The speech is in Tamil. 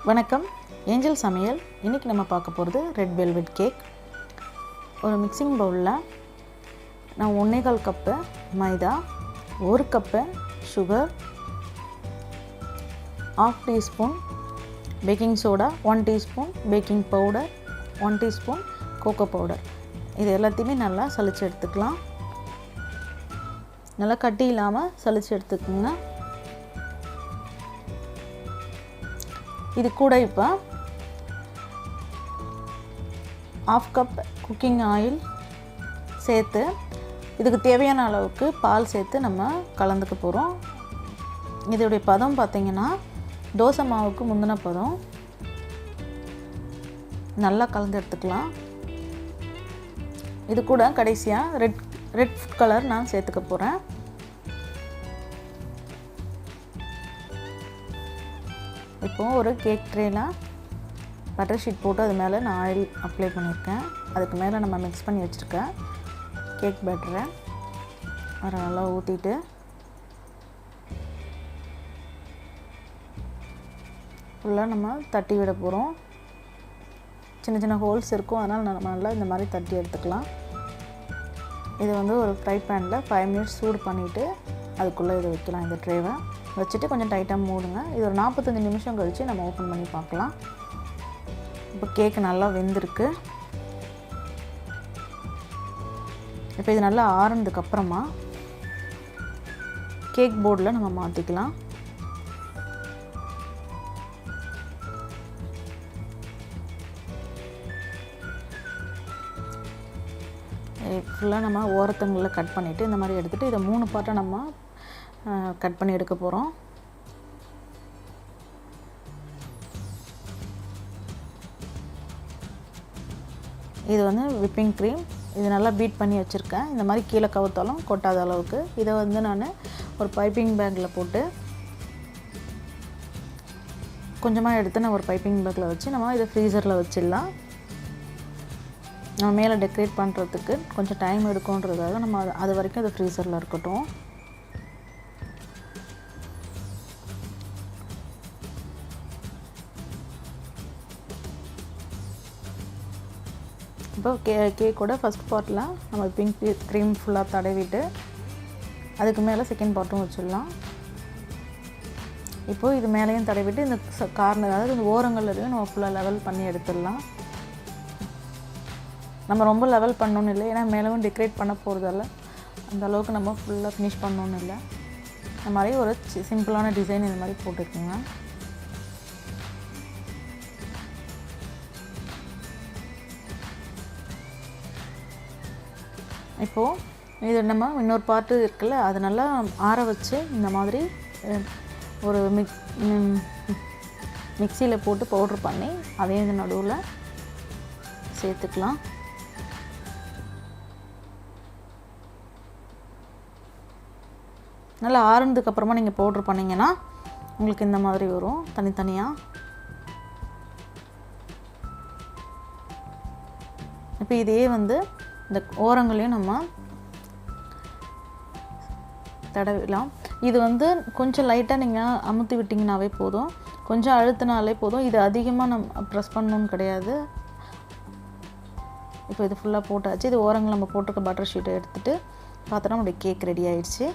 வணக்கம், ஏஞ்சல் சமையல். இன்றைக்கி நம்ம பார்க்க போகிறது ரெட் வெல்வெட் கேக். ஒரு மிக்சிங் பவுலில் நான் 1.25 cup maida, 1 cup sugar, 1/2 teaspoon baking soda, 1 teaspoon baking powder, 1 teaspoon cocoa powder, இது எல்லாத்தையுமே நல்லா சலிச்சு எடுத்துக்கலாம். நல்லா கட்டி இல்லாமல் சலிச்சு எடுத்துக்கோங்க. இது கூட இப்போ 1/2 கப் குக்கிங் ஆயில் சேர்த்து இதுக்கு தேவையான அளவுக்கு பால் சேர்த்து நம்ம கலந்துக்க போகிறோம். இதோடைய பதம் பார்த்திங்கன்னா தோசை மாவுக்கு முந்தின பதம். நல்லா கலந்து எடுத்துக்கலாம். இது கூட கடைசியாக ரெட் ஃபுட் கலர் நான் சேர்த்துக்க போகிறேன். இப்போது ஒரு கேக் ட்ரேயில் பட்டர் ஷீட் போட்டு அது மேலே நான் ஆயில் அப்ளை பண்ணியிருக்கேன். அதுக்கு மேலே நம்ம மிக்ஸ் பண்ணி வச்சுருக்கேன் கேக் பேட்டரை அதை நல்லா ஊற்றிட்டு ஃபுல்லாக நம்ம தட்டி விட போகிறோம். சின்ன சின்ன ஹோல்ஸ் இருக்கும், அதனால் நம்ம நல்லா இந்த மாதிரி தட்டி எடுத்துக்கலாம். இது ஒரு ஃப்ரை பேனில் 5 மினிட்ஸ் சூடு பண்ணிவிட்டு அதுக்குள்ளே இதை வைக்கலாம். இந்த ட்ரேவை வச்சுட்டு கொஞ்சம் டைட்டாக மூடுங்க. இது ஒரு 45 நிமிஷம் கழித்து நம்ம ஓப்பன் பண்ணி பார்க்கலாம். இப்போ கேக் நல்லா வெந்திருக்கு. இப்போ இது நல்லா ஆறுனதுக்கப்புறமா கேக் போர்டில் நம்ம மாற்றிக்கலாம். ஃபுல்லாக நம்ம ஓரத்துங்களில் கட் பண்ணிவிட்டு இந்த மாதிரி எடுத்துகிட்டு இதை 3 பார்ட்டாக நம்ம கட் பண்ணி எடுக்க போகிறோம். இது விப்பிங் க்ரீம். இது நல்லா பீட் பண்ணி வச்சுருக்கேன். இந்த மாதிரி கீழே கவுத்தாலும் கொட்டாத அளவுக்கு இதை நான் ஒரு பைப்பிங் பேக்கில் போட்டு கொஞ்சமாக எடுத்து நான் ஒரு பைப்பிங் பேக்கில் வச்சு நம்ம இதை ஃப்ரீசரில் வச்சிடலாம். நம்ம மேலே டெக்கரேட் பண்ணுறதுக்கு கொஞ்சம் டைம் எடுக்குன்றதுக்காக நம்ம அது வரைக்கும் அது ஃப்ரீசரில் இருக்கட்டும். இப்போ கேக்கோட ஃபஸ்ட் பார்ட்டில் நம்ம பிங்க் க்ரீம் ஃபுல்லாக தடவிட்டு அதுக்கு மேலே செகண்ட் பார்ட்டும் வச்சிடலாம். இப்போது இது மேலேயும் தடவிட்டு இந்த கார்னர், அதாவது இந்த ஓரங்கள்லையும் நம்ம ஃபுல்லாக லெவல் பண்ணி எடுத்துடலாம். நம்ம ரொம்ப லெவல் பண்ணணுன்னு இல்லை, ஏன்னா மேலேயும் டெக்கரேட் பண்ண போகிறதால அந்த அளவுக்கு நம்ம ஃபுல்லாக ஃபினிஷ் பண்ணணுன்னு இல்லை. இந்த மாதிரி ஒரு சிம்பிளான டிசைன் இந்த மாதிரி போட்டுருக்குங்க. இப்போது இது நம்ம இன்னொரு பார்ட்டு இருக்குல்ல, அது நல்லா ஆற வச்சு இந்த மாதிரி ஒரு மிக்சியில் போட்டு பவுட்ரு பண்ணி அதையும் இந்த நடுவில் சேர்த்துக்கலாம். நல்லா ஆறுனதுக்கப்புறமா நீங்கள் பவுட்ரு பண்ணிங்கன்னா உங்களுக்கு இந்த மாதிரி வரும் தனித்தனியாக. இப்போ இதே இந்த ஓரங்களையும் நம்ம தடவிடலாம். இது கொஞ்சம் லைட்டாக நீங்கள் அமுத்தி விட்டிங்கனாவே போதும், கொஞ்சம் அழுத்தினாலே போதும். இது அதிகமாக நம்ம ப்ரெஸ் பண்ணணுன்னு கிடையாது. இப்போ இது ஃபுல்லாக போட்டாச்சு. இது ஓரங்கள் நம்ம போட்டிருக்க பட்டர் ஷீட்டை எடுத்துகிட்டு பார்த்தோன்னா நம்மளுடைய கேக் ரெடி ஆகிடுச்சு.